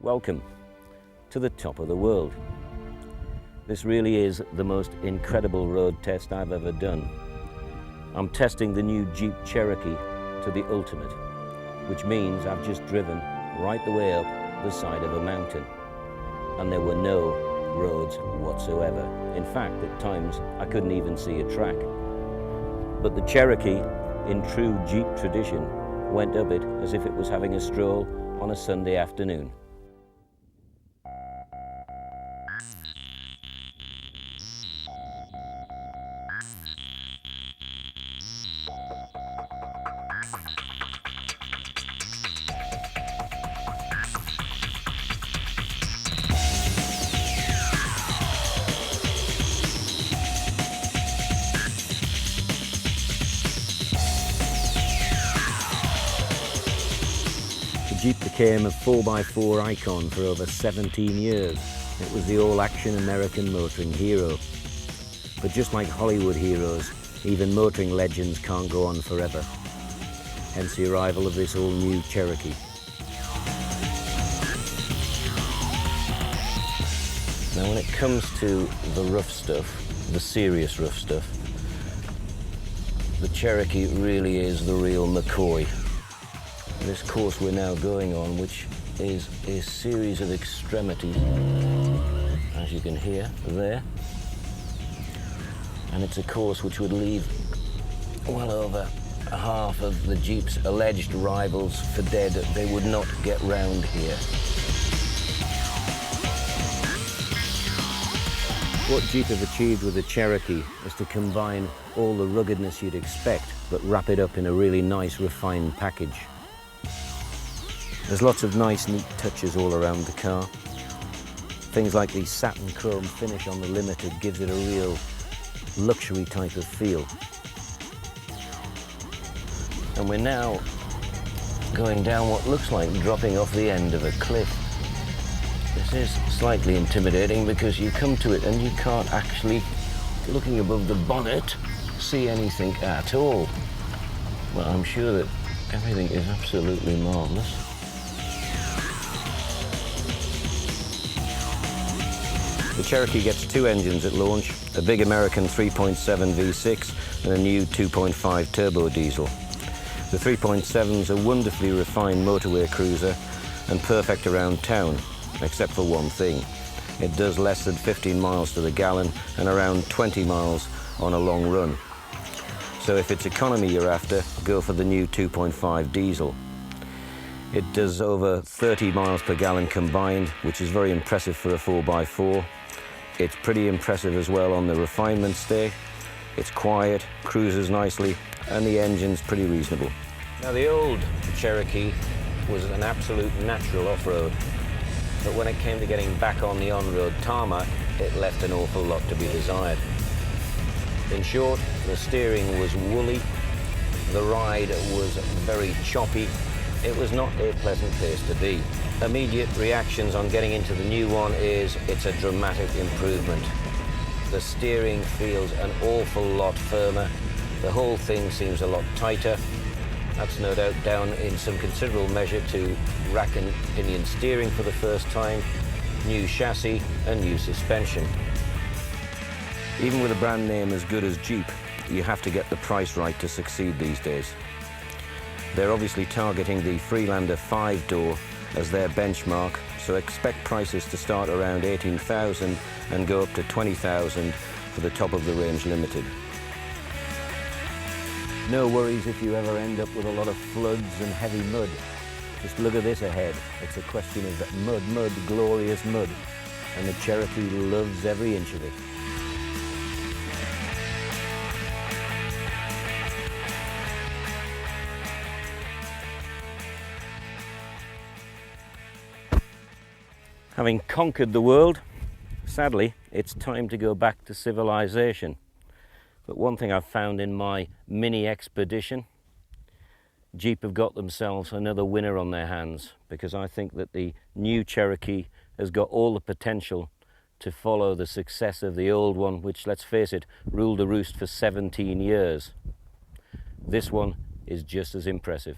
Welcome to the top of the world. This really is the most incredible road test I've ever done. I'm testing the new Jeep Cherokee to the ultimate, which means I've just driven right the way up the side of a mountain, and there were no roads whatsoever. In fact, at times I couldn't even see a track. But the Cherokee, in true Jeep tradition, went up it as if it was having a stroll on a Sunday afternoon. The Jeep became a 4x4 icon for over 17 years. It was the all-action American motoring hero. But just like Hollywood heroes, even motoring legends can't go on forever. Hence the arrival of this all-new Cherokee. Now when it comes to the rough stuff, the serious rough stuff, the Cherokee really is the real McCoy. This course we're now going on, which is a series of extremities, as you can hear there. And it's a course which would leave well over half of the Jeep's alleged rivals for dead. They would not get round here. What Jeep have achieved with the Cherokee is to combine all the ruggedness you'd expect, but wrap it up in a really nice, refined package. There's lots of nice, neat touches all around the car. Things like the satin chrome finish on the Limited gives it a real luxury type of feel. And we're now going down what looks like dropping off the end of a cliff. This is slightly intimidating because you come to it and you can't actually, looking above the bonnet, see anything at all. But I'm sure that everything is absolutely marvellous. The Cherokee gets two engines at launch, a big American 3.7 V6 and a new 2.5 turbo diesel. The 3.7's a wonderfully refined motorway cruiser and perfect around town, except for one thing. It does less than 15 miles to the gallon and around 20 miles on a long run. So if it's economy you're after, go for the new 2.5 diesel. It does over 30 miles per gallon combined, which is very impressive for a 4x4. It's pretty impressive as well on the refinement stay. It's quiet, cruises nicely, and the engine's pretty reasonable. Now the old Cherokee was an absolute natural off-road, but when it came to getting back on the on-road tarmac, it left an awful lot to be desired. In short, the steering was woolly, the ride was very choppy. It was not a pleasant place to be. Immediate reactions on getting into the new one is it's a dramatic improvement. The steering feels an awful lot firmer. The whole thing seems a lot tighter. That's no doubt down in some considerable measure to rack and pinion steering for the first time, new chassis and new suspension. Even with a brand name as good as Jeep, you have to get the price right to succeed these days. They're obviously targeting the Freelander 5-door as their benchmark, so expect prices to start around 18,000 and go up to 20,000 for the top of the range Limited. No worries if you ever end up with a lot of floods and heavy mud. Just look at this ahead. It's a question of mud, mud, glorious mud, and the Cherokee loves every inch of it. Having conquered the world, sadly, it's time to go back to civilization. But one thing I've found in my mini expedition, Jeep have got themselves another winner on their hands, because I think that the new Cherokee has got all the potential to follow the success of the old one, which, let's face it, ruled the roost for 17 years. This one is just as impressive.